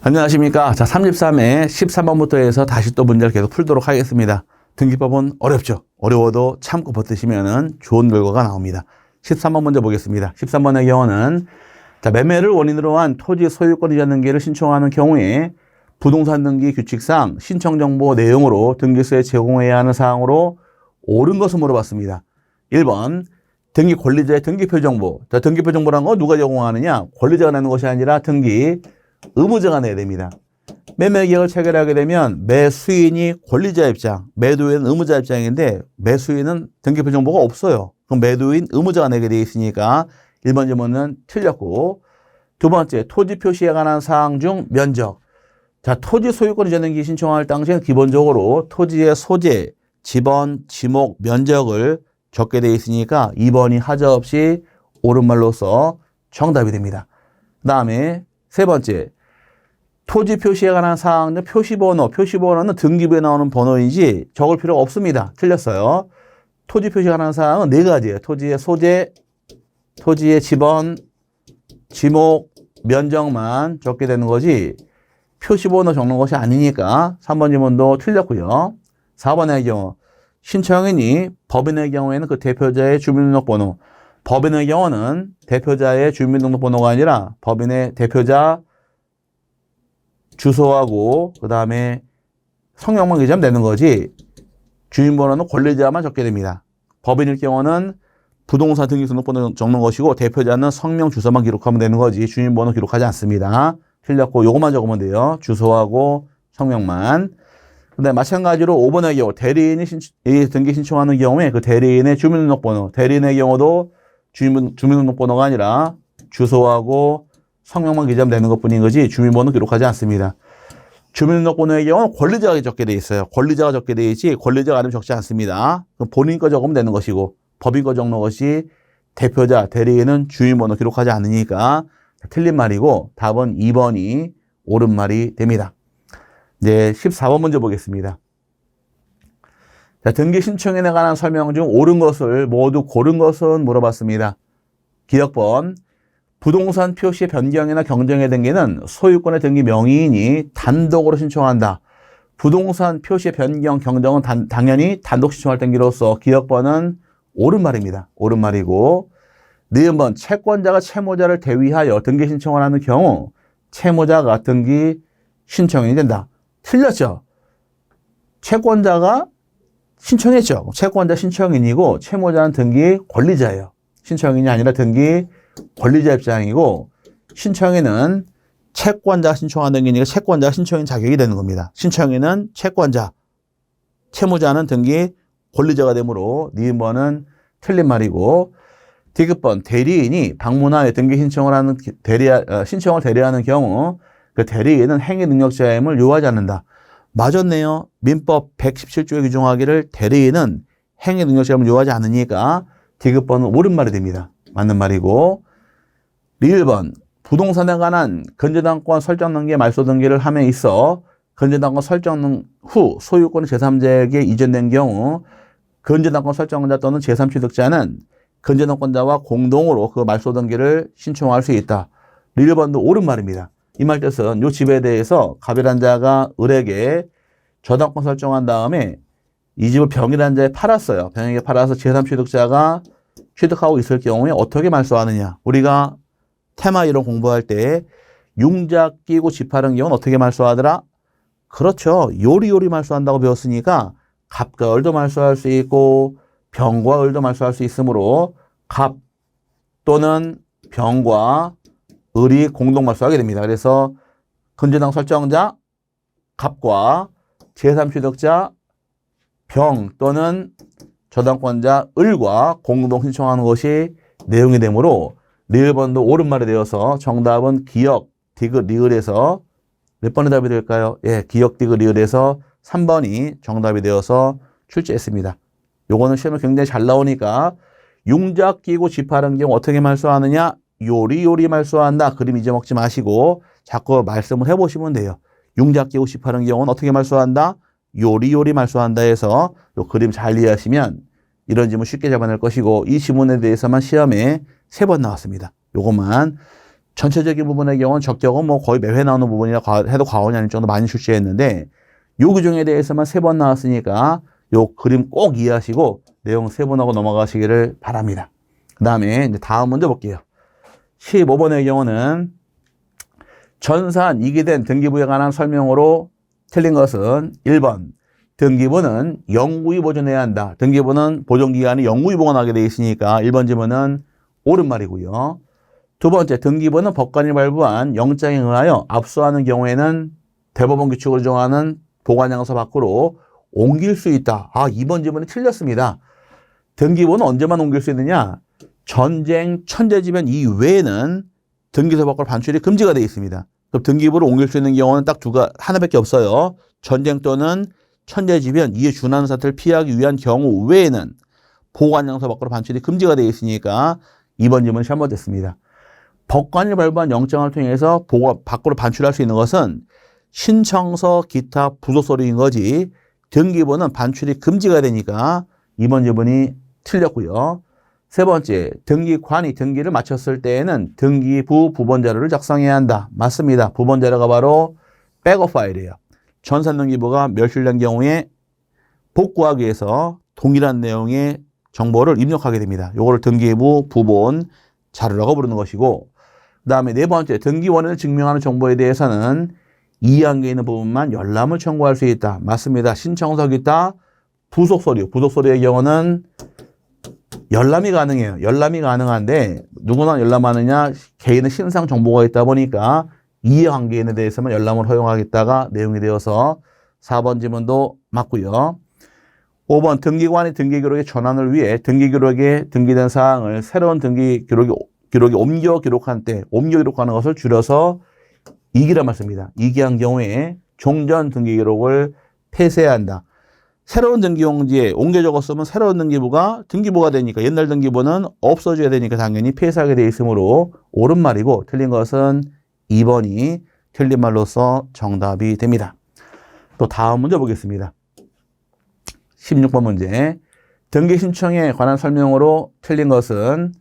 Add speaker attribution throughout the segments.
Speaker 1: 안녕하십니까. 자, 33회 13번부터 해서 다시 또 문제를 계속 풀도록 하겠습니다. 등기법은 어렵죠. 어려워도 참고 버티시면 좋은 결과가 나옵니다. 13번 먼저 보겠습니다. 13번의 경우는 자, 매매를 원인으로 한 토지 소유권 이전 등기를 신청하는 경우에 부동산 등기 규칙상 신청 정보 내용으로 등기소에 제공해야 하는 사항으로 옳은 것을 물어봤습니다. 1번 등기 권리자의 등기표 정보. 자, 등기표 정보란 거 누가 제공하느냐? 권리자가 내는 것이 아니라 등기 의무자가 내야 됩니다. 매매 계약을 체결하게 되면 매수인이 권리자 입장, 매도인은 의무자 입장인데 매수인은 등기표 정보가 없어요. 그럼 매도인 의무자가 내게 되어 있으니까 1번 질문은 틀렸고, 두 번째 토지 표시에 관한 사항 중 면적. 자, 토지 소유권 이전 등기 신청할 당시에는 기본적으로 토지의 소재, 지번, 지목, 면적을 적게 되어 있으니까 2번이 하자 없이 옳은 말로서 정답이 됩니다. 그 다음에 세 번째, 토지 표시에 관한 사항 중 표시번호. 표시번호는 등기부에 나오는 번호이지 적을 필요가 없습니다. 틀렸어요. 토지 표시에 관한 사항은 네 가지예요. 토지의 소재, 토지의 지번, 지목, 면적만 적게 되는 거지 표시번호 적는 것이 아니니까 3번 질문도 틀렸고요. 4번의 경우 신청인이 법인의 경우에는 그 대표자의 주민등록번호, 법인의 경우는 대표자의 주민등록번호가 아니라 법인의 대표자 주소하고 그 다음에 성명만 기재하면 되는 거지 주민번호는 권리자만 적게 됩니다. 법인일 경우는 부동산 등기등록번호 적는 것이고 대표자는 성명 주소만 기록하면 되는 거지 주민번호 기록하지 않습니다. 틀렸고 요것만 적으면 돼요. 주소하고 성명만. 근데 마찬가지로 5번의 경우 대리인이 등기 신청하는 경우에 그 대리인의 주민등록번호, 대리인의 경우도 주민등록번호가 아니라 주소하고 성명만 기재하면 되는 것뿐인 거지 주민번호 기록하지 않습니다. 주민등록번호의 경우는 권리자가 적게 돼 있어요. 권리자가 적게 돼 있지 권리자가 아니면 적지 않습니다. 그럼 본인 거 적으면 되는 것이고 법인 거 적는 것이 대표자, 대리인은 주민번호 기록하지 않으니까 틀린 말이고 답은 2번이 옳은 말이 됩니다. 이제 14번 문제 보겠습니다. 자, 등기 신청에 관한 설명 중 옳은 것을 모두 고른 것은 물어봤습니다. 기억번 부동산 표시 변경이나 경정의 등기는 소유권의 등기 명의인이 단독으로 신청한다. 부동산 표시 변경, 경정은 당연히 단독 신청할 등기로서 기억번은 옳은 말입니다. 옳은 말이고, 니은번 채권자가 채무자를 대위하여 등기 신청을 하는 경우 채무자가 등기 신청인이 된다. 틀렸죠? 채권자가 신청했죠. 채권자 신청인이고 채무자는 등기 권리자예요. 신청인이 아니라 등기 권리자 입장이고 신청인은 채권자가 신청하는 등기니까 채권자가 신청인 자격이 되는 겁니다. 신청인은 채권자, 채무자는 등기 권리자가 되므로 니은번은 틀린 말이고 디귿번 대리인이 방문하여 등기 신청을 하는 신청을 대리하는 경우 그 대리인은 행위 능력자임을 요하지 않는다. 맞았네요. 민법 117조에 규정하기를 대리인은 행위 능력자임을 요하지 않으니까 디귿번은 옳은 말이 됩니다. 맞는 말이고 리을번 부동산에 관한 건재당권 설정 등기의 말소 등기를 함에 있어 건재당권 설정 후 소유권이 제3자에게 이전된 경우 건재당권 설정자 또는 제3취득자는 건재당권자와 공동으로 그 말소 등기를 신청할 수 있다. 리을번도 옳은 말입니다. 이 말 뜻은 이 집에 대해서 갑이란 자가 을에게 저당권 설정한 다음에 이 집을 병이라는 자에 팔았어요. 병에게 팔아서 제3취득자가 취득하고 있을 경우에 어떻게 말소하느냐. 우리가 테마 이론 공부할 때 융자 끼고 집 파는 경우는 어떻게 말소하더라? 그렇죠. 요리요리 말소한다고 배웠으니까 갑과 을도 말소할 수 있고 병과 을도 말소할 수 있으므로 갑 또는 병과 을이 공동 말소하게 됩니다. 그래서 건재당 설정자 갑과 제3취득자 병 또는 저당권자 을과 공동 신청하는 것이 내용이 되므로 리을번도 옳은 말이 되어서 정답은 기역, 디귿, 리을에서 몇 번의 답이 될까요? 예, 기역, 디귿, 리을에서 3번이 정답이 되어서 출제했습니다. 요거는 시험에 굉장히 잘 나오니까 융자 끼고 집 파는 경우 어떻게 말소하느냐? 요리요리 말소한다. 그림 잊어먹지 마시고 자꾸 말씀을 해보시면 돼요. 융자 끼고 집 파는 경우는 어떻게 말소한다? 요리요리 말소한다 해서 요 그림 잘 이해하시면 이런 질문 쉽게 잡아낼 것이고 이 지문에 대해서만 시험에 3번 나왔습니다. 요것만 전체적인 부분의 경우는 적격은 뭐 거의 매회 나오는 부분이라 해도 과언이 아닐 정도 많이 출제했는데 요 규정에 대해서만 3번 나왔으니까 요 그림 꼭 이해하시고 내용 3번 하고 넘어가시기를 바랍니다. 그 다음에 이제 다음 문제 볼게요. 15번의 경우는 전산 이기된 등기부에 관한 설명으로 틀린 것은 1번 등기부는 영구히 보존해야 한다. 등기부는 보존기간이 영구히 보관하게 되어 있으니까 1번 지문은 옳은 말이고요. 두 번째, 등기부는 법관이 발부한 영장에 의하여 압수하는 경우에는 대법원 규칙으로 정하는 보관장소 밖으로 옮길 수 있다. 2번 지문이 틀렸습니다. 등기부는 언제만 옮길 수 있느냐? 전쟁, 천재지변 이외에는 등기소 밖으로 반출이 금지가 되어 있습니다. 그럼 등기부를 옮길 수 있는 경우는 딱 하나밖에 없어요. 전쟁 또는 천재지변 이에 준하는 사태를 피하기 위한 경우 외에는 보관장소 밖으로 반출이 금지가 되어 있으니까 2번 질문이 잘못됐습니다. 법관이 발부한 영장을 통해서 밖으로 반출할 수 있는 것은 신청서, 기타, 부속서류인 거지 등기부는 반출이 금지가 되니까 2번 질문이 틀렸고요. 세 번째, 등기관이 등기를 마쳤을 때에는 등기부 부본 자료를 작성해야 한다. 맞습니다. 부본 자료가 바로 백업 파일이에요. 전산등기부가 멸실된 경우에 복구하기 위해서 동일한 내용의 정보를 입력하게 됩니다. 요거를 등기부 부본 자료라고 부르는 것이고, 그 다음에 네 번째, 등기원을 증명하는 정보에 대해서는 2항에 있는 부분만 열람을 청구할 수 있다. 맞습니다. 신청서 기타 부속서류. 부속서류의 경우는 열람이 가능해요. 열람이 가능한데 누구나 열람하느냐? 개인의 신상 정보가 있다 보니까 이해관계인에 대해서만 열람을 허용하겠다가 내용이 되어서 4번 지문도 맞고요. 5번 등기관이 등기기록의 전환을 위해 등기기록에 등기된 사항을 새로운 등기기록에 옮겨 기록한 때 옮겨 기록하는 것을 줄여서 이기라 말씀입니다. 이기한 경우에 종전 등기기록을 폐쇄해야 한다. 새로운 등기용지에 옮겨 적었으면 새로운 등기부가 되니까 옛날 등기부는 없어져야 되니까 당연히 폐쇄하게 돼 있으므로 옳은 말이고 틀린 것은 2번이 틀린 말로서 정답이 됩니다. 또 다음 문제 보겠습니다. 16번 문제. 등기 신청에 관한 설명으로 틀린 것은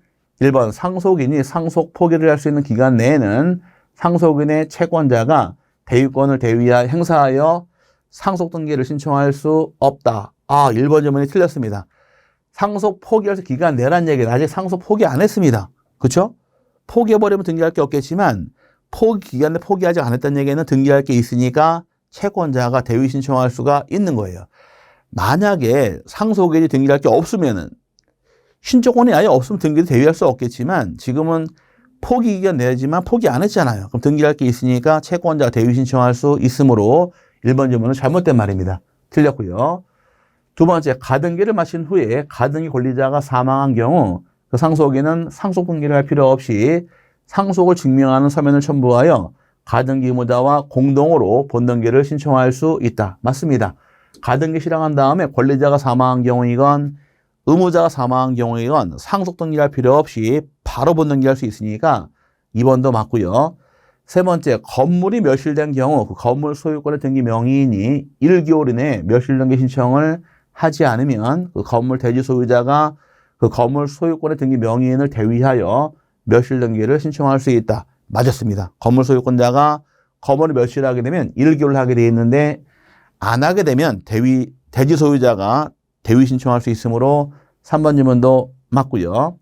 Speaker 1: 1번 상속인이 상속 포기를 할 수 있는 기간 내에는 상속인의 채권자가 대유권을 행사하여 상속 등기를 신청할 수 없다. 1번 질문이 틀렸습니다. 상속 포기할 기간 내란 얘기는 아직 상속 포기 안 했습니다. 그렇죠? 포기해버리면 등기할 게 없겠지만 기간에 포기하지 않았다는 얘기는 등기할 게 있으니까 채권자가 대위 신청할 수가 있는 거예요. 만약에 상속인이 등기할 게 없으면은 신청권이 아예 없으면 등기를 대위할 수 없겠지만 지금은 포기 기간 내지만 포기 안 했잖아요. 그럼 등기할 게 있으니까 채권자가 대위 신청할 수 있으므로 1번 질문은 잘못된 말입니다. 틀렸고요. 두 번째, 가등기를 마친 후에 가등기 권리자가 사망한 경우 그 상속인은 상속 등기를 할 필요 없이 상속을 증명하는 서면을 첨부하여 가등기 의무자와 공동으로 본등기를 신청할 수 있다. 맞습니다. 가등기 실행한 다음에 권리자가 사망한 경우이건 의무자가 사망한 경우이건 상속 등기를 할 필요 없이 바로 본등기할 수 있으니까 2번도 맞고요. 세 번째, 건물이 멸실된 경우 그 건물 소유권의 등기 명의인이 1개월 이내에 멸실 등기 신청을 하지 않으면 그 건물 대지 소유자가 그 건물 소유권의 등기 명의인을 대위하여 멸실 등기를 신청할 수 있다. 맞았습니다. 건물 소유권자가 건물을 멸실하게 되면 1개월 하게 되어 있는데 안 하게 되면 대지 소유자가 대위 신청할 수 있으므로 3번 질문도 맞고요.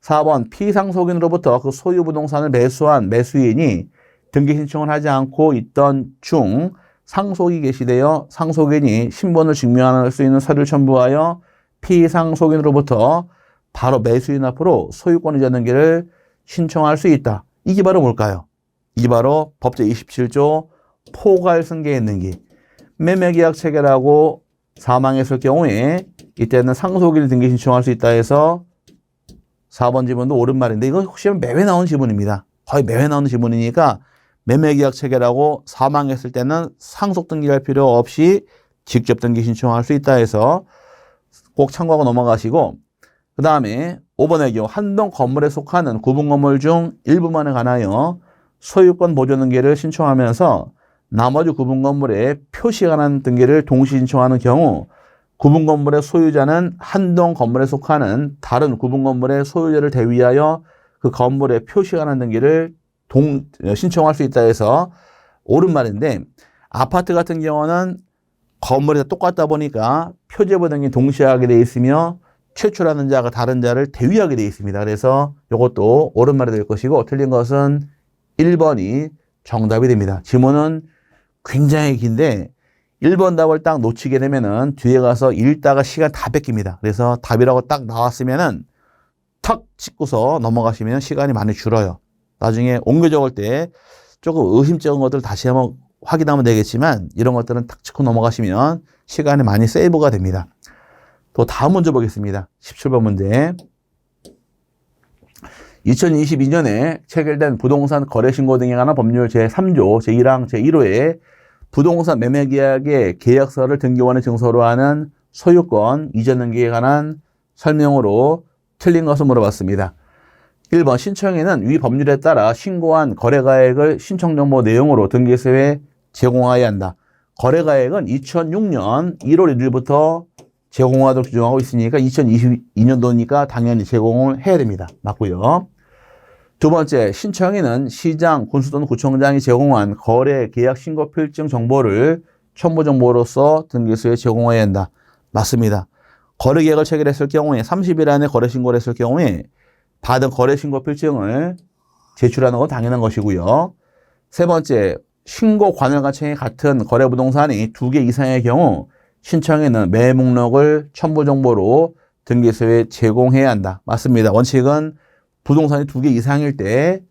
Speaker 1: 4번, 피상속인으로부터 그 소유 부동산을 매수한 매수인이 등기 신청을 하지 않고 있던 중 상속이 개시되어 상속인이 신분을 증명할 수 있는 서류를 첨부하여 피상속인으로부터 바로 매수인 앞으로 소유권이자 등기를 신청할 수 있다. 이게 바로 뭘까요? 이게 바로 법제 27조 포괄승계의 등기. 매매계약 체결하고 사망했을 경우에 이때는 상속인 등기 신청할 수 있다 해서 4번 지문도 옳은 말인데 이거 혹시 매회 나오는 지문입니다. 거의 매회 나오는 지문이니까 매매계약 체결하고 사망했을 때는 상속 등기할 필요 없이 직접 등기 신청할 수 있다 해서 꼭 참고하고 넘어가시고 그 다음에 5번의 경우 한 동 건물에 속하는 구분 건물 중 일부만에 관하여 소유권 보존 등기를 신청하면서 나머지 구분 건물에 표시에 관한 등기를 동시 신청하는 경우 구분 건물의 소유자는 한 동 건물에 속하는 다른 구분 건물의 소유자를 대위하여 그 건물에 표시에 관한 등기를 신청할 수 있다 해서 옳은 말인데, 아파트 같은 경우는 건물이 다 똑같다 보니까 표제부 등기 동시에 하게 돼 있으며 최초라는 자가 다른 자를 대위하게 돼 있습니다. 그래서 이것도 옳은 말이 될 것이고, 틀린 것은 1번이 정답이 됩니다. 지문은 굉장히 긴데 1번 답을 딱 놓치게 되면은 뒤에 가서 읽다가 시간 다 뺏깁니다. 그래서 답이라고 딱 나왔으면은 탁 찍고서 넘어가시면 시간이 많이 줄어요. 나중에 옮겨 적을 때 조금 의심쩍은 것들 다시 한번 확인하면 되겠지만, 이런 것들은 탁 찍고 넘어가시면 시간이 많이 세이브가 됩니다. 또 다음 문제 보겠습니다. 17번 문제. 2022년에 체결된 부동산 거래신고 등에 관한 법률 제3조 제1항 제1호에 부동산 매매계약의 계약서를 등기원의 증서로 하는 소유권 이전 등기에 관한 설명으로 틀린 것을 물어봤습니다. 1번 신청인은 위 법률에 따라 신고한 거래가액을 신청정보 내용으로 등기소에 제공하여야 한다. 거래가액은 2006년 1월 1일부터 제공하도록 규정하고 있으니까 2022년도니까 당연히 제공을 해야 됩니다. 맞고요. 두 번째, 신청인은 시장, 군수 또는 구청장이 제공한 거래 계약 신고 필증 정보를 첨부 정보로서 등기소에 제공해야 한다. 맞습니다. 거래 계약을 체결했을 경우에 30일 안에 거래 신고를 했을 경우에 받은 거래 신고 필증을 제출하는 건 당연한 것이고요. 세 번째, 신고 관할 가청이 같은 거래 부동산이 2개 이상의 경우 신청인은 매 목록을 첨부 정보로 등기소에 제공해야 한다. 맞습니다. 원칙은 부동산이 2개 이상일 때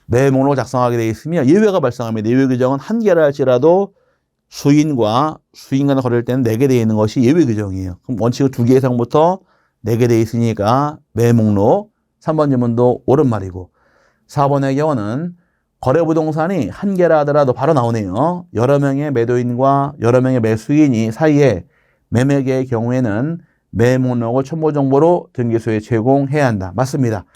Speaker 1: 매 목록을 작성하게 되어 있으며 예외가 발생합니다. 예외 규정은 한 개라 할지라도 수인과 수인 간의 거래할 때는 4개 되어 있는 것이 예외 규정이에요. 그럼 원칙은 2개 이상부터 4개 되어 있으니까 매 목록 3번 질문도 옳은 말이고, 4번의 경우는 거래 부동산이 한 개라 하더라도 바로 나오네요. 여러 명의 매도인과 여러 명의 매수인이 사이에 매매계의 경우에는 매 목록을 첨부 정보로 등기소에 제공해야 한다. 맞습니다.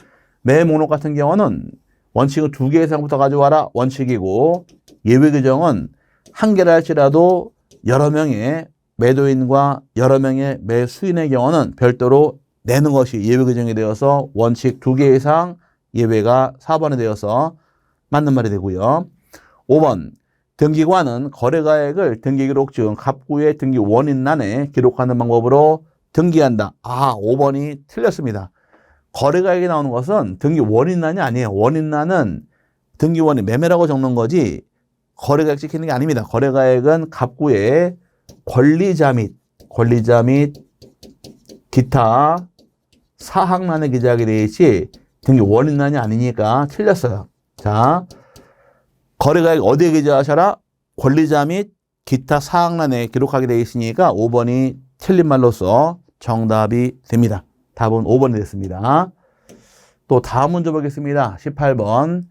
Speaker 1: 매 목록 같은 경우는 원칙은 2개 이상부터 가져와라 원칙이고, 예외 규정은 한 개라 할지라도 여러 명의 매도인과 여러 명의 매수인의 경우는 별도로 내는 것이 예외 규정이 되어서 원칙 2개 이상, 예외가 4번이 되어서 맞는 말이 되고요. 5번, 등기관은 거래가액을 등기기록 중 갑구의 등기 원인란에 기록하는 방법으로 등기한다. 5번이 틀렸습니다. 거래가액이 나오는 것은 등기 원인란이 아니에요. 원인란은 등기원이 매매라고 적는 거지 거래가액 찍히는 게 아닙니다. 거래가액은 갑구의 권리자 및 기타 사항란에 기재하게 되어 있지 등기 원인란이 아니니까 틀렸어요. 자, 거래가액 어디에 기재하셔라? 권리자 및 기타 사항란에 기록하게 되어 있으니까 5번이 틀린 말로서 정답이 됩니다. 답은 5번이 됐습니다. 또 다음 문제 보겠습니다. 18번.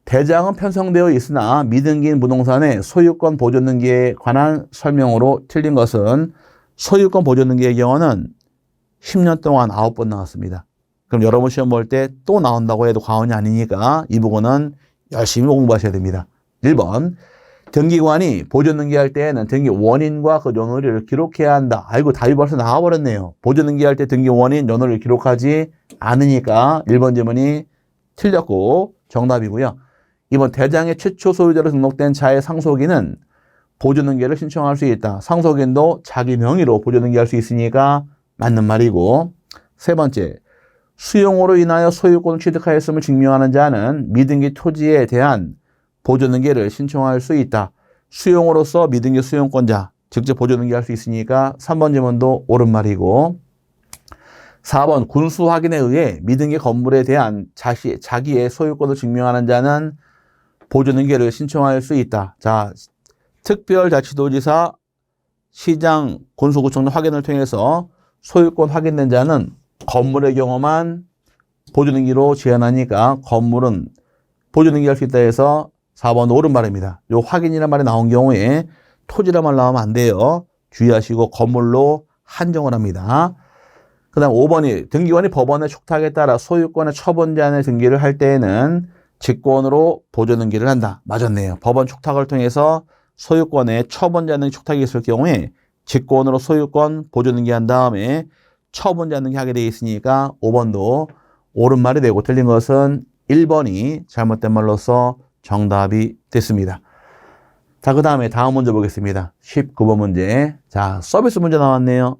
Speaker 1: 대장은 편성되어 있으나 미등기인 부동산의 소유권 보존 등기에 관한 설명으로 틀린 것은 소유권 보존 등기의 경우는 10년 동안 9번 나왔습니다. 그럼 여러분 시험 볼 때 또 나온다고 해도 과언이 아니니까 이 부분은 열심히 공부하셔야 됩니다. 1번. 등기관이 보존 등기할 때에는 등기 원인과 그 연월일을 기록해야 한다. 아이고, 답이 벌써 나와버렸네요. 보존 등기할 때 등기 원인, 연월일을 기록하지 않으니까 1번 질문이 틀렸고 정답이고요. 2번. 대장의 최초 소유자로 등록된 자의 상속인은 보존 등기를 신청할 수 있다. 상속인도 자기 명의로 보존 등기할 수 있으니까 맞는 말이고, 세 번째. 수용으로 인하여 소유권을 취득하였음을 증명하는 자는 미등기 토지에 대한 보존 등기를 신청할 수 있다. 수용으로서 미등기 수용권자, 직접 보존 등기할 수 있으니까 3번 질문도 옳은 말이고, 4번. 군수 확인에 의해 미등기 건물에 대한 자기의 소유권을 증명하는 자는 보존 등기를 신청할 수 있다. 자, 특별자치도지사, 시장, 군수구청 확인을 통해서 소유권 확인된 자는 건물의 경우만 보존등기로 제한하니까 건물은 보존등기할 수 있다 해서 4번 옳은 말입니다. 요 확인이라는 말이 나온 경우에 토지란 말 나오면 안 돼요. 주의하시고 건물로 한정을 합니다. 그 다음 5번이 등기관이 법원의 촉탁에 따라 소유권의 처분 제한을 등기를 할 때에는 직권으로 보존등기를 한다. 맞았네요. 법원 촉탁을 통해서 소유권의 처분 제한 촉탁이 있을 경우에 직권으로 소유권 보존등기한 다음에 처분 제한 등기 하게 되어 있으니까 5번도 옳은 말이 되고 틀린 것은 1번이 잘못된 말로서 정답이 됐습니다. 자, 그 다음에 다음 문제 보겠습니다. 19번 문제. 자, 서비스 문제 나왔네요.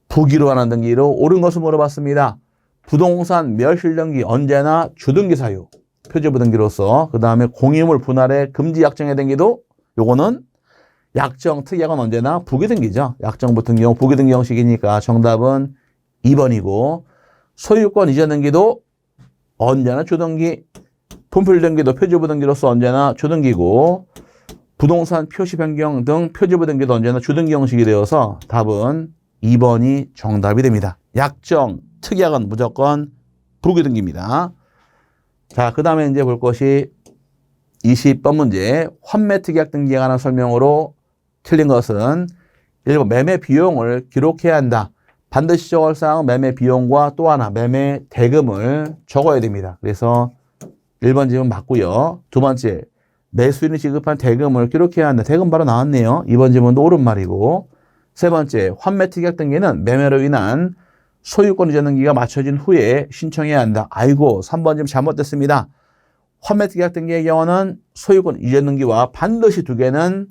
Speaker 1: 부기로 하는 등기로 옳은 것을 물어봤습니다. 부동산 멸실등기 언제나 주등기 사유. 표제부 등기로서. 그 다음에 공유물 분할의 금지 약정의 등기도 요거는 약정 특약은 언제나 부기 등기죠. 약정 붙은 경우 부기 등기 형식이니까 정답은 2번이고 소유권 이전 등기도 언제나 주등기, 분필 등기도 표제부 등기로서 언제나 주등기고 부동산 표시 변경 등 표제부 등기도 언제나 주등기 형식이 되어서 답은 2번이 정답이 됩니다. 약정, 특약은 무조건 부기 등기입니다. 자, 그 다음에 이제 볼 것이 20번 문제. 환매 특약 등기에 관한 설명으로 틀린 것은 1번 매매 비용을 기록해야 한다. 반드시 적을 사항은 매매 비용과 또 하나 매매 대금을 적어야 됩니다. 그래서 1번 질문 맞고요. 두 번째, 매수인이 지급한 대금을 기록해야 한다. 대금 바로 나왔네요. 2번 질문도 옳은 말이고. 세 번째, 환매 특약 등기는 매매로 인한 소유권 이전 등기가 마쳐진 후에 신청해야 한다. 아이고, 3번 질문 잘못됐습니다. 환매 특약 등기의 경우는 소유권 이전 등기와 반드시 두 개는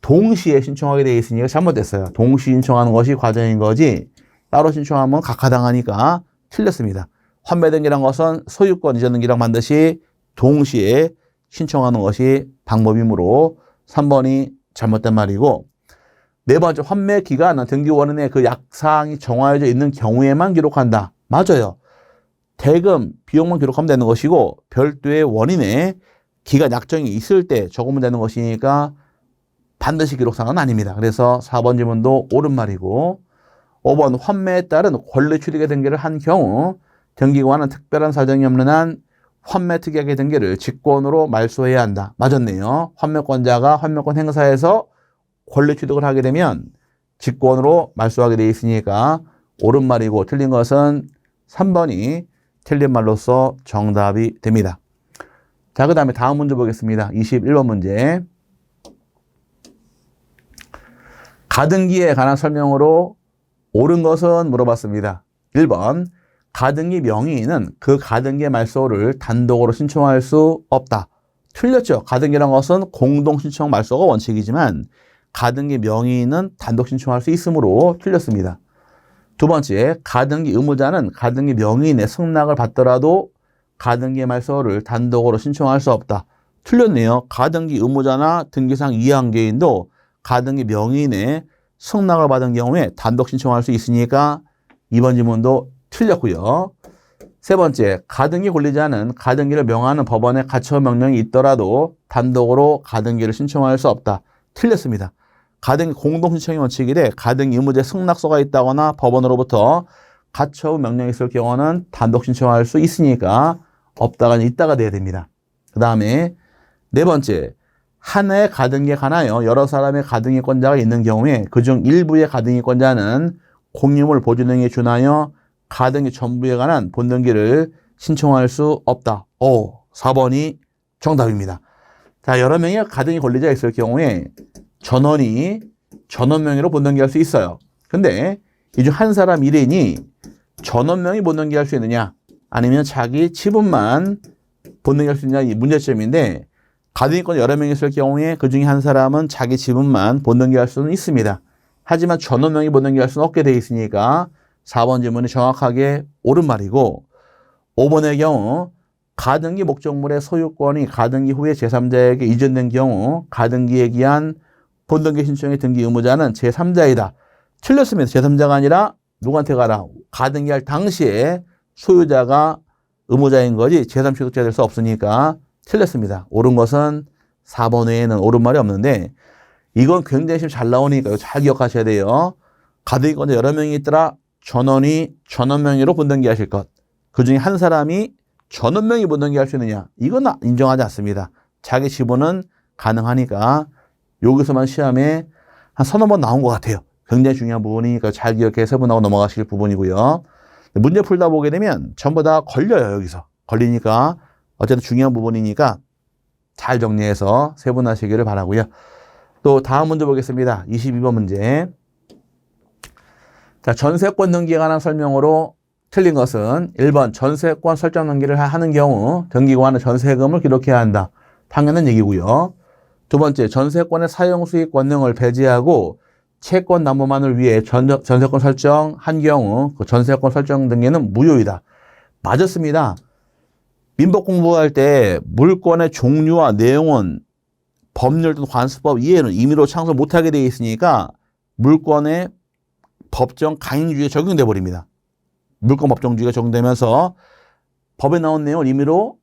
Speaker 1: 동시에 신청하게 되어 있으니까 잘못됐어요. 동시 신청하는 것이 과정인 거지 따로 신청하면 각하당하니까 틀렸습니다. 환매 등기란 것은 소유권 이전 등기랑 반드시 동시에 신청하는 것이 방법이므로 3번이 잘못된 말이고 네 번째, 환매 기간은 등기 원인에 그 약사항이 정하여져 있는 경우에만 기록한다. 맞아요. 대금, 비용만 기록하면 되는 것이고 별도의 원인에 기간 약정이 있을 때 적으면 되는 것이니까 반드시 기록사항은 아닙니다. 그래서 4번 질문도 옳은 말이고 5번, 환매에 따른 권리 취득의 등기를 한 경우 등기관은 특별한 사정이 없는 한 환매 특약의 등기를 직권으로 말소해야 한다. 맞았네요. 환매권자가 환매권 행사에서 권리 취득을 하게 되면 직권으로 말소하게 되어 있으니까 옳은 말이고 틀린 것은 3번이 틀린 말로서 정답이 됩니다. 자, 그 다음에 다음 문제 보겠습니다. 21번 문제. 가등기에 관한 설명으로 옳은 것은 물어봤습니다. 1번, 가등기 명의인은 그 가등기의 말소를 단독으로 신청할 수 없다. 틀렸죠. 가등기란 것은 공동 신청 말소가 원칙이지만 가등기 명의인은 단독 신청할 수 있으므로 틀렸습니다. 두 번째, 가등기 의무자는 가등기 명의인의 승낙을 받더라도 가등기 말소를 단독으로 신청할 수 없다. 틀렸네요. 가등기 의무자나 등기상 이해관계인도 가등기 명의인의 승낙을 받은 경우에 단독 신청할 수 있으니까 2번 질문도 틀렸고요. 세 번째, 가등기 권리자는 가등기를 명하는 법원의 가처 명령이 있더라도 단독으로 가등기를 신청할 수 없다. 틀렸습니다. 가등기 공동신청의 원칙이래 가등기 의무자 승낙서가 있다거나 법원으로부터 가처 명령이 있을 경우는 단독 신청할 수 있으니까 없다가 있다가 돼야 됩니다. 그 다음에 네 번째, 하나의 가등기에 관하여 여러 사람의 가등기권자가 있는 경우에 그중 일부의 가등기권자는 공유물 보존 등에 준하여 가등기 전부에 관한 본등기를 신청할 수 없다. 4번이 정답입니다. 자, 여러 명의 가등기 권리자가 있을 경우에 전원 명의로 본등기할 수 있어요. 근데 이 중 한 사람 1인이 전원 명의 본등기할 수 있느냐 아니면 자기 지분만 본등기할 수 있느냐 이 문제점인데 가등기권 여러 명이 있을 경우에 그 중에 한 사람은 자기 지분만 본등기할 수는 있습니다. 하지만 전원 명의 본등기할 수는 없게 되어 있으니까 4번 질문이 정확하게 옳은 말이고 5번의 경우 가등기 목적물의 소유권이 가등기 후에 제3자에게 이전된 경우 가등기에 기한 본등기 신청의 등기 의무자는 제3자이다. 틀렸습니다. 제3자가 아니라 누구한테 가라? 가등기할 당시에 소유자가 의무자인 거지 제3취득자 될 수 없으니까 틀렸습니다. 옳은 것은 4번 외에는 옳은 말이 없는데 이건 굉장히 잘 나오니까 잘 기억하셔야 돼요. 가등기권자 여러 명이 있더라. 전원이 전원 명의로 본등기 하실 것. 그 중에 한 사람이 전원 명의 본등기 할 수 있느냐? 이건 인정하지 않습니다. 자기 지분은 가능하니까 여기서만 시험에 한 서너 번 나온 것 같아요. 굉장히 중요한 부분이니까 잘 기억해 세분하고 넘어가실 부분이고요. 문제 풀다 보게 되면 전부 다 걸려요. 여기서. 걸리니까 어쨌든 중요한 부분이니까 잘 정리해서 세분하시기를 바라고요. 또 다음 문제 보겠습니다. 22번 문제. 자, 전세권 등기에 관한 설명으로 틀린 것은 1번 전세권 설정 등기를 하는 경우 등기관은 전세금을 기록해야 한다. 당연한 얘기고요. 두 번째, 전세권의 사용 수익 권능을 배제하고 채권 담보만을 위해 전세권 설정한 경우 그 전세권 설정 등기는 무효이다. 맞았습니다. 민법 공부할 때 물권의 종류와 내용은 법률 또는 관습법 이해는 임의로 창설 못하게 되어 있으니까 물권의 법정 강행주의가 적용돼 버립니다. 물권 법정주의가 적용되면서 법에 나온 내용을 임의로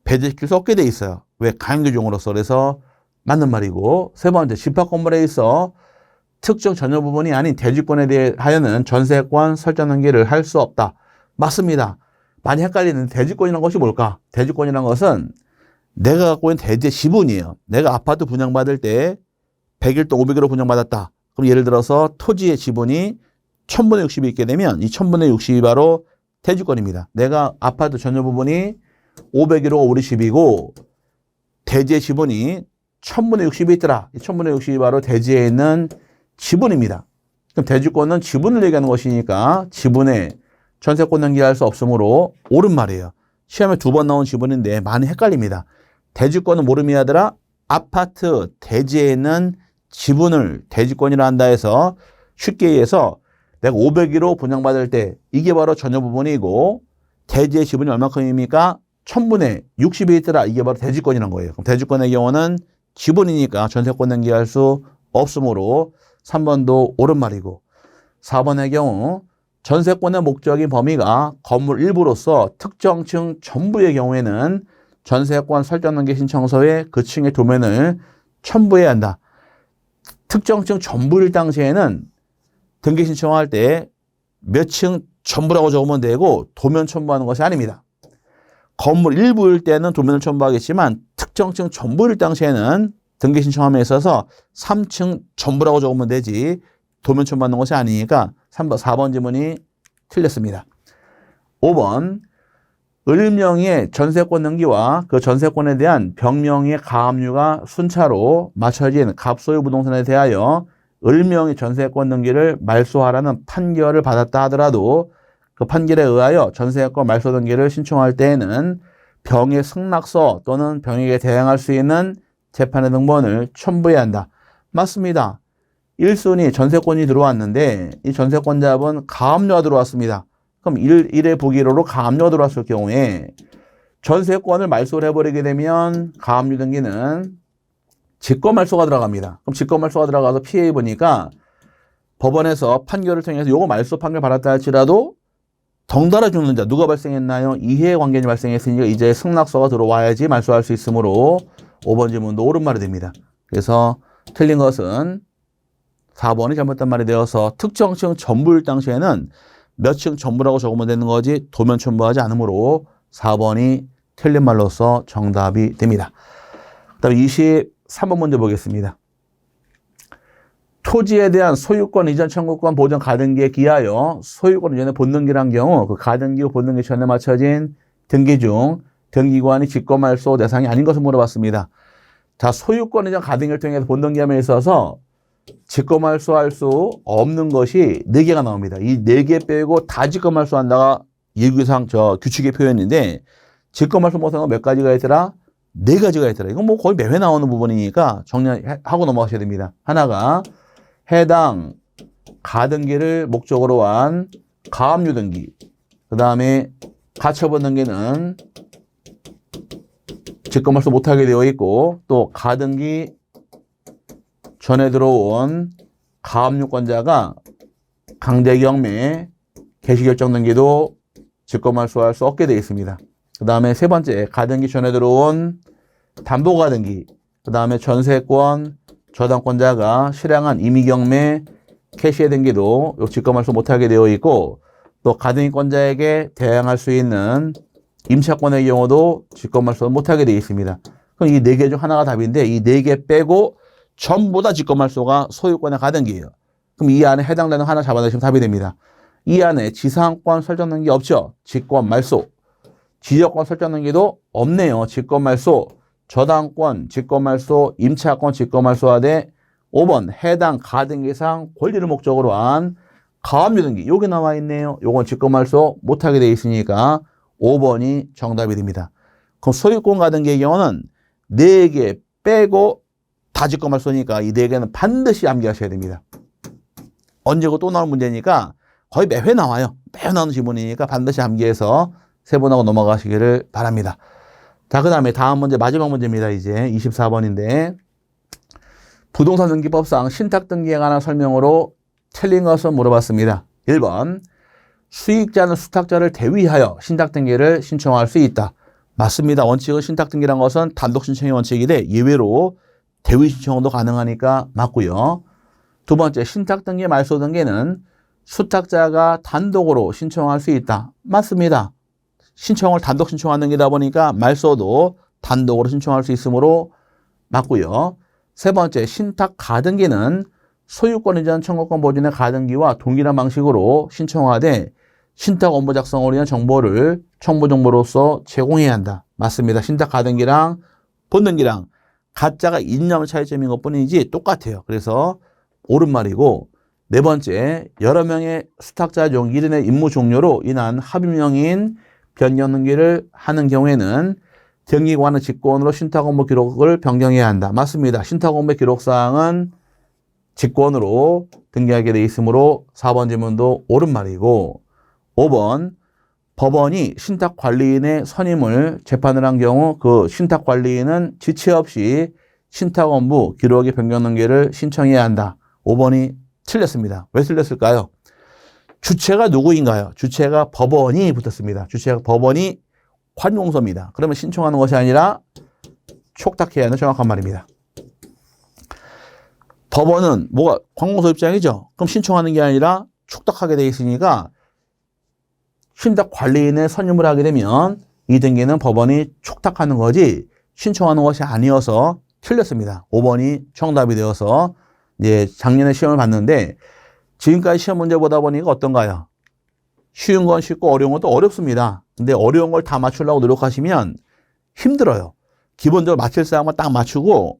Speaker 1: 배제시킬 수 없게 돼 있어요. 왜? 강행규정으로서. 그래서 맞는 말이고. 세 번째, 집합 건물에 있어 특정 전여 부분이 아닌 대지권에 대하여는 전세권 설정 등기를 할 수 없다. 맞습니다. 많이 헷갈리는 대지권이라는 것이 뭘까? 대지권이라는 것은 내가 갖고 있는 대지의 지분이에요. 내가 아파트 분양받을 때 100일 동안 500으로 분양받았다. 그럼 예를 들어서 토지의 지분이 1000분의 60이 있게 되면 이 1000분의 60이 바로 대지권입니다. 내가 아파트 전여 부분이 501호가 우리 집이고 대지의 지분이 1000분의 60이 있더라. 이 1000분의 60이 바로 대지에 있는 지분입니다. 그럼 대지권은 지분을 얘기하는 것이니까 지분에 전세권 등기할 수 없으므로 옳은 말이에요. 시험에 2번 나온 지분인데 많이 헷갈립니다. 대지권은 모름이 하더라. 아파트 대지에 있는 지분을 대지권이라 한다 해서 쉽게 얘기해서 내가 501호 분양받을 때 이게 바로 전여 부분이고 대지의 지분이 얼마큼입니까? 1000분의 60이 있더라. 이게 바로 대지권이라는 거예요. 그럼 대지권의 경우는 지분이니까 전세권 등기할 수 없으므로 3번도 옳은 말이고 4번의 경우 전세권의 목적인 범위가 건물 일부로서 특정층 전부의 경우에는 전세권 설정 등기 신청서에 그 층의 도면을 첨부해야 한다. 특정층 전부일 당시에는 등기 신청할 때 몇 층 전부라고 적으면 되고 도면 첨부하는 것이 아닙니다. 건물 일부일 때는 도면을 첨부하겠지만 특정층 전부일 당시에는 등기 신청함에 있어서 3층 전부라고 적으면 되지 도면 첨부하는 것이 아니니까 4번 지문이 틀렸습니다. 5번 을명의 전세권 등기와 그 전세권에 대한 병명의 가압류가 순차로 맞춰진 갑소유 부동산에 대하여 을명의 전세권 등기를 말소하라는 판결을 받았다 하더라도 그 판결에 의하여 전세권 말소 등기를 신청할 때에는 병의 승낙서 또는 병에게 대항할 수 있는 재판의 등본을 첨부해야 한다. 맞습니다. 1순위 전세권이 들어왔는데 이 전세권자분 가압류가 들어왔습니다. 그럼 1의 부기로로 가압류가 들어왔을 경우에 전세권을 말소를 해버리게 되면 가압류 등기는 직권말소가 들어갑니다. 그럼 직권말소가 들어가서 피해 입으니까 법원에서 판결을 통해서 요거 말소 판결 받았다 할지라도 덩달아 죽는 자 누가 발생했나요? 이해관계인이 발생했으니까 이제 승낙서가 들어와야지 말소할 수 있으므로 5번 질문도 옳은 말이 됩니다. 그래서 틀린 것은 4번이 잘못된 말이 되어서 특정층 전부일 당시에는 몇 층 전부라고 적으면 되는 거지 도면 첨부하지 않으므로 4번이 틀린 말로서 정답이 됩니다. 그 다음에 23번 문제 보겠습니다. 토지에 대한 소유권 이전 청구권 보전 가등기에 기하여 소유권 이전의 본등기란 경우 그 가등기 후 본등기 전에 맞춰진 등기 중 등기관이 직권말소 대상이 아닌 것을 물어봤습니다. 자, 소유권 이전 가등기를 통해서 본등기함에 있어서 직권말소할 수 없는 것이 4개가 나옵니다. 이 4개 빼고 다 직권말소한다가 예규상 규칙의 표현인데 직권말소 못하는 건 몇 가지가 있더라? 4가지가 있더라. 이건 뭐 거의 매회 나오는 부분이니까 정리하고 넘어가셔야 됩니다. 하나가 해당 가등기를 목적으로 한 가압류 등기, 그 다음에 가처분 등기는 직권말소 못하게 되어 있고 또 가등기 전에 들어온 가압류권자가 강제경매 개시결정 등기도 직권말소할 수 없게 되어 있습니다. 그 다음에 세 번째 가등기 전에 들어온 담보가등기, 그 다음에 전세권 저당권자가 실행한 임의경매 캐시의 등기도 직권말소 못하게 되어 있고 또 가등기권자에게 대항할 수 있는 임차권의 경우도 직권말소 못하게 되어 있습니다. 그럼 이 4개 중 하나가 답인데 이 4개 빼고 전부 다 직권말소가 소유권의 가등기예요. 그럼 이 안에 해당되는 하나 잡아내시면 답이 됩니다. 이 안에 지상권 설정 등기 없죠? 직권말소. 지역권 설정 등기도 없네요. 직권말소. 저당권, 직권말소, 임차권, 직권말소하되 5번 해당 가등기상 권리를 목적으로 한 가압류등기 여기 나와 있네요. 요건 직권말소 못하게 돼 있으니까 5번이 정답이 됩니다. 그럼 소유권 가등기의 경우는 4개 빼고 다 직권말소니까 이 4개는 반드시 암기하셔야 됩니다. 언제고 또 나올 문제니까 거의 매회 나와요. 매회 나오는 지문이니까 반드시 암기해서 세분하고 넘어가시기를 바랍니다. 자, 그 다음에 다음 문제 마지막 문제입니다. 이제 24번인데 부동산 등기법상 신탁 등기에 관한 설명으로 틀린 것은 물어봤습니다. 1번 수익자는 수탁자를 대위하여 신탁 등기를 신청할 수 있다. 맞습니다. 원칙은 신탁 등기란 것은 단독 신청의 원칙인데 예외로 대위 신청도 가능하니까 맞고요. 두 번째 신탁 등기 말소 등기는 수탁자가 단독으로 신청할 수 있다. 맞습니다. 신청을 단독 신청하는 게다 보니까 말소도 단독으로 신청할 수 있으므로 맞고요. 세 번째 신탁 가등기는 소유권 이전 청구권 보존의 가등기와 동일한 방식으로 신청하되 신탁 원부 작성을 위한 정보를 첨부 정보로서 제공해야 한다. 맞습니다. 신탁 가등기랑 본등기랑 가짜가 이념 차이점인 것뿐이지 똑같아요. 그래서 옳은 말이고 네 번째 여러 명의 수탁자 중 1인의 임무 종료로 인한 합의명인 변경 등기를 하는 경우에는 등기관의 직권으로 신탁원부 기록을 변경해야 한다. 맞습니다. 신탁원부 기록사항은 직권으로 등기하게 돼 있으므로 4번 질문도 옳은 말이고 5번 법원이 신탁관리인의 선임을 재판을 한 경우 그 신탁관리인은 지체 없이 신탁원부 기록의 변경 등기를 신청해야 한다. 5번이 틀렸습니다. 왜 틀렸을까요? 주체가 누구인가요? 주체가 법원이 붙었습니다. 주체가 법원이 관공서입니다. 그러면 신청하는 것이 아니라 촉탁해야 하는 정확한 말입니다. 법원은 뭐가 관공서 입장이죠. 그럼 신청하는 게 아니라 촉탁하게 돼 있으니까 신탁 관리인의 선임을 하게 되면 이 등기는 법원이 촉탁하는 거지 신청하는 것이 아니어서 틀렸습니다. 5번이 정답이 되어서 이제 작년에 시험을 봤는데 지금까지 시험 문제 보다 보니까 어떤가요? 쉬운 건 쉽고 어려운 건 또 어렵습니다. 근데 어려운 걸 다 맞추려고 노력하시면 힘들어요. 기본적으로 맞힐 사항만 딱 맞추고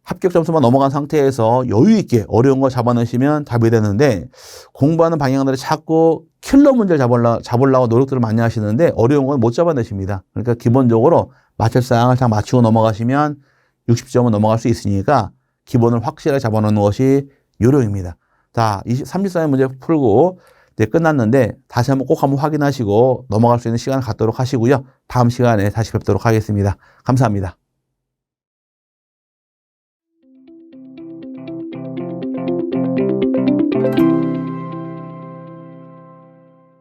Speaker 1: 합격 점수만 넘어간 상태에서 여유 있게 어려운 걸 잡아내시면 답이 되는데 공부하는 방향들을 자꾸 킬러 문제를 잡으려고 노력들을 많이 하시는데 어려운 건 못 잡아내십니다. 그러니까 기본적으로 맞힐 사항을 다 맞추고 넘어가시면 60점은 넘어갈 수 있으니까 기본을 확실하게 잡아놓는 것이 요령입니다. 자, 34의 문제 풀고 이제 끝났는데 다시 한번 꼭 한번 확인하시고 넘어갈 수 있는 시간을 갖도록 하시고요. 다음 시간에 다시 뵙도록 하겠습니다. 감사합니다.